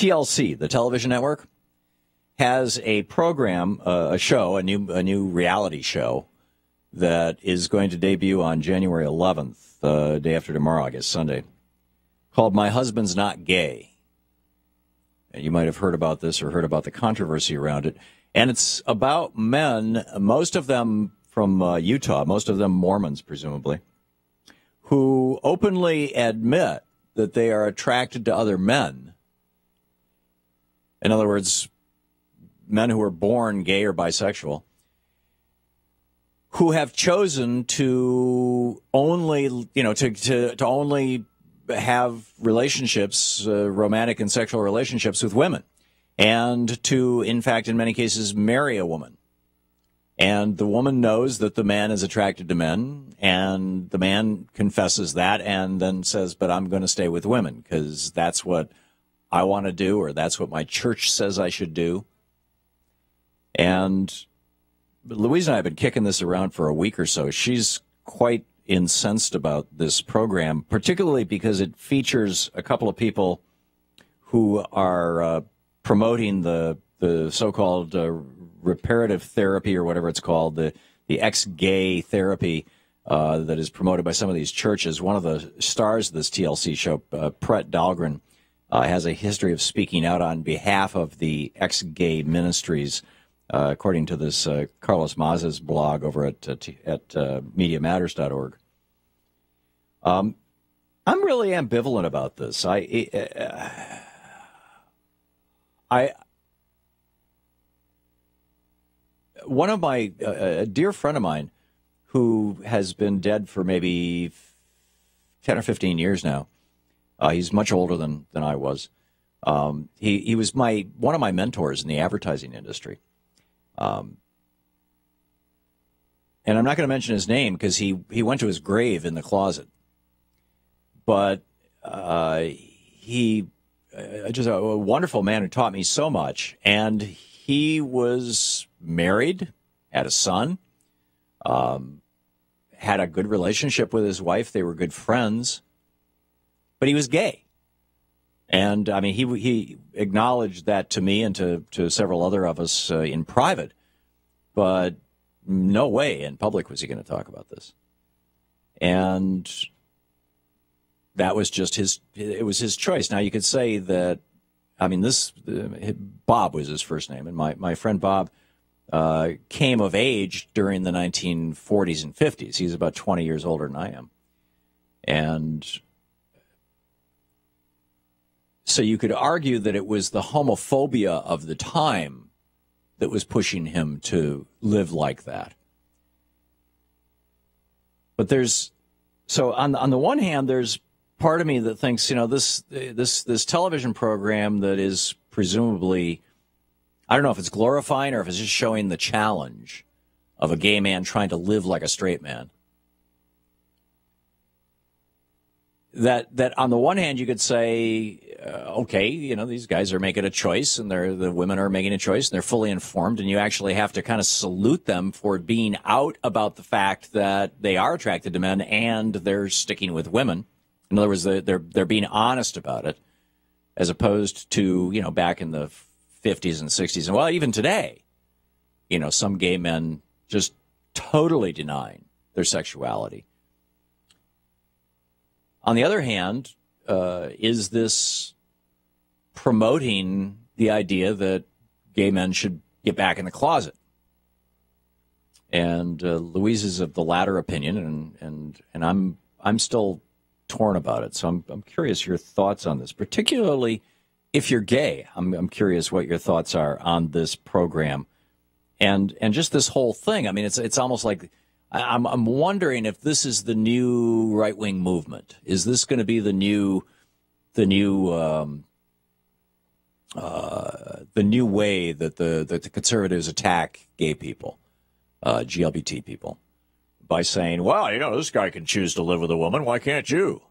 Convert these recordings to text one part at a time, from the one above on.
TLC, the television network, has a program, a show, a new reality show that is going to debut on January 11th, the day after tomorrow, I guess, Sunday, called My Husband's Not Gay. And you might have heard about this or heard about the controversy around it. And it's about men, most of them from Utah, most of them Mormons, presumably, who openly admit that they are attracted to other men. In other words, men who are born gay or bisexual, who have chosen to only, to only have relationships, romantic and sexual relationships with women, and to, in fact, in many cases, marry a woman. And the woman knows that the man is attracted to men, and the man confesses that and then says, but I'm going to stay with women because that's what I want to do, or that's what my church says I should do. And Louise and I have been kicking this around for a week or so. She's quite incensed about this program, particularly because it features a couple of people who are promoting the so-called reparative therapy, or whatever it's called, the ex-gay therapy that is promoted by some of these churches. One of the stars of this TLC show, Brett Dahlgren, has a history of speaking out on behalf of the ex-gay ministries, according to this Carlos Maz's blog over at MediaMatters.org. I'm really ambivalent about this. One of my a dear friend of mine who has been dead for maybe 10 or 15 years now. He's much older than I was. He was one of my mentors in the advertising industry. And I'm not going to mention his name because he went to his grave in the closet. But he just a wonderful man who taught me so much. And he was married, had a son, had a good relationship with his wife. They were good friends. But he was gay. And, I mean, he acknowledged that to me and to several other of us in private. But no way in public was he going to talk about this. And that was just it was his choice. Now, you could say that, I mean, Bob was his first name. And my friend Bob came of age during the 1940s and 50s. He's about 20 years older than I am. And so you could argue that it was the homophobia of the time that was pushing him to live like that. But on the one hand, there's part of me that thinks, this television program that is presumably, I don't know if it's glorifying or if it's just showing the challenge of a gay man trying to live like a straight man. That on the one hand, you could say, okay, these guys are making a choice, and the women are making a choice, and they're fully informed, and you actually have to kind of salute them for being out about the fact that they are attracted to men and they're sticking with women. In other words, they're being honest about it, as opposed to, back in the 50s and 60s, and well, even today, some gay men just totally denying their sexuality. On the other hand, is this promoting the idea that gay men should get back in the closet? And Louise is of the latter opinion, and I'm still torn about it. So I'm curious your thoughts on this, particularly if you're gay. I'm curious what your thoughts are on this program, and just this whole thing. I mean, it's almost like I'm wondering if this is the new right-wing movement. Is this going to be the new way that the conservatives attack gay people, LGBT people, by saying, well, this guy can choose to live with a woman. Why can't you?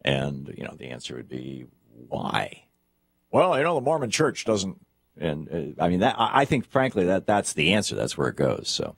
And, the answer would be, why? Well, the Mormon church doesn't. And I mean, I think, frankly, that's the answer. That's where it goes. So.